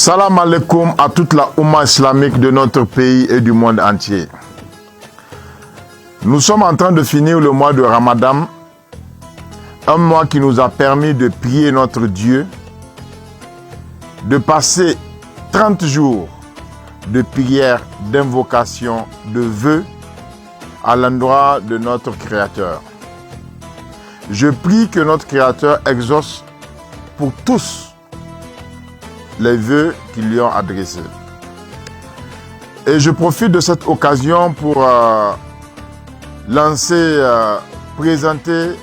Salam alaikum à toute la Oumma islamique de notre pays et du monde entier. Nous sommes en train de finir le mois de Ramadan, un mois qui nous a permis de prier notre Dieu, de passer 30 jours de prière, d'invocation, de vœux à l'endroit de notre Créateur. Je prie que notre Créateur exauce pour tous les vœux qu'ils lui ont adressés. Et je profite de cette occasion pour présenter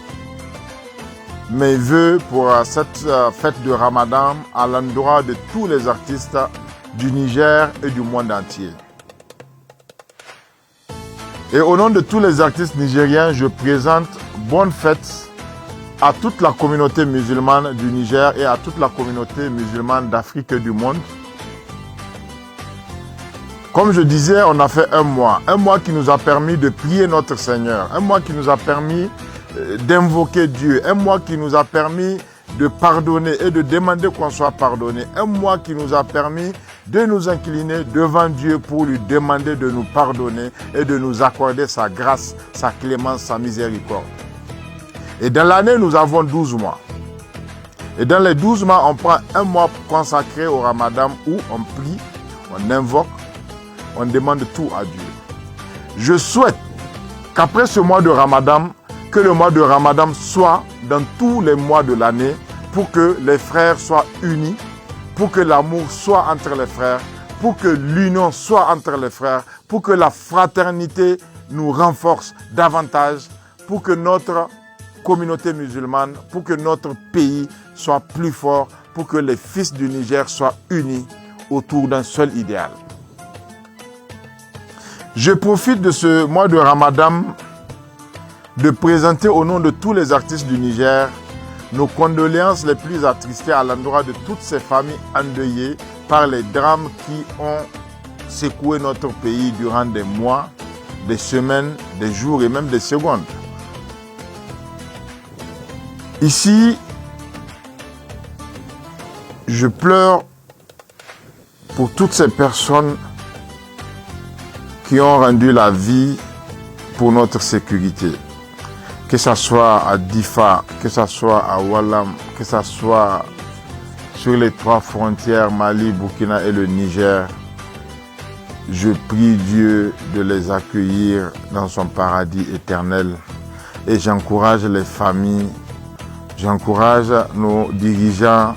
mes vœux pour cette fête de Ramadan à l'endroit de tous les artistes du Niger et du monde entier. Et au nom de tous les artistes nigériens, je présente bonne fête à toute la communauté musulmane du Niger et à toute la communauté musulmane d'Afrique et du monde. Comme je disais, on a fait un mois qui nous a permis de prier notre Seigneur, un mois qui nous a permis d'invoquer Dieu, un mois qui nous a permis de pardonner et de demander qu'on soit pardonné, un mois qui nous a permis de nous incliner devant Dieu pour lui demander de nous pardonner et de nous accorder sa grâce, sa clémence, sa miséricorde. Et dans l'année, nous avons 12 mois. Et dans les 12 mois, on prend un mois consacré au Ramadan où on prie, on invoque, on demande tout à Dieu. Je souhaite qu'après ce mois de Ramadan, que le mois de Ramadan soit dans tous les mois de l'année pour que les frères soient unis, pour que l'amour soit entre les frères, pour que l'union soit entre les frères, pour que la fraternité nous renforce davantage, pour que notre communauté musulmane, pour que notre pays soit plus fort, pour que les fils du Niger soient unis autour d'un seul idéal. Je profite de ce mois de Ramadan de présenter au nom de tous les artistes du Niger nos condoléances les plus attristées à l'endroit de toutes ces familles endeuillées par les drames qui ont secoué notre pays durant des mois, des semaines, des jours et même des secondes. Ici, je pleure pour toutes ces personnes qui ont rendu la vie pour notre sécurité. Que ce soit à Difa, que ce soit à Walam, que ce soit sur les 3 frontières, Mali, Burkina et le Niger. Je prie Dieu de les accueillir dans son paradis éternel. Et j'encourage les familles, j'encourage nos dirigeants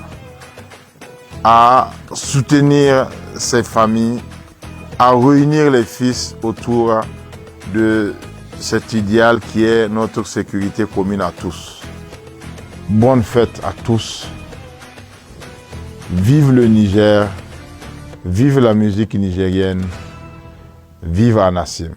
à soutenir ces familles, à réunir les fils autour de cet idéal qui est notre sécurité commune à tous. Bonne fête à tous. Vive le Niger, vive la musique nigérienne, vive Anassim.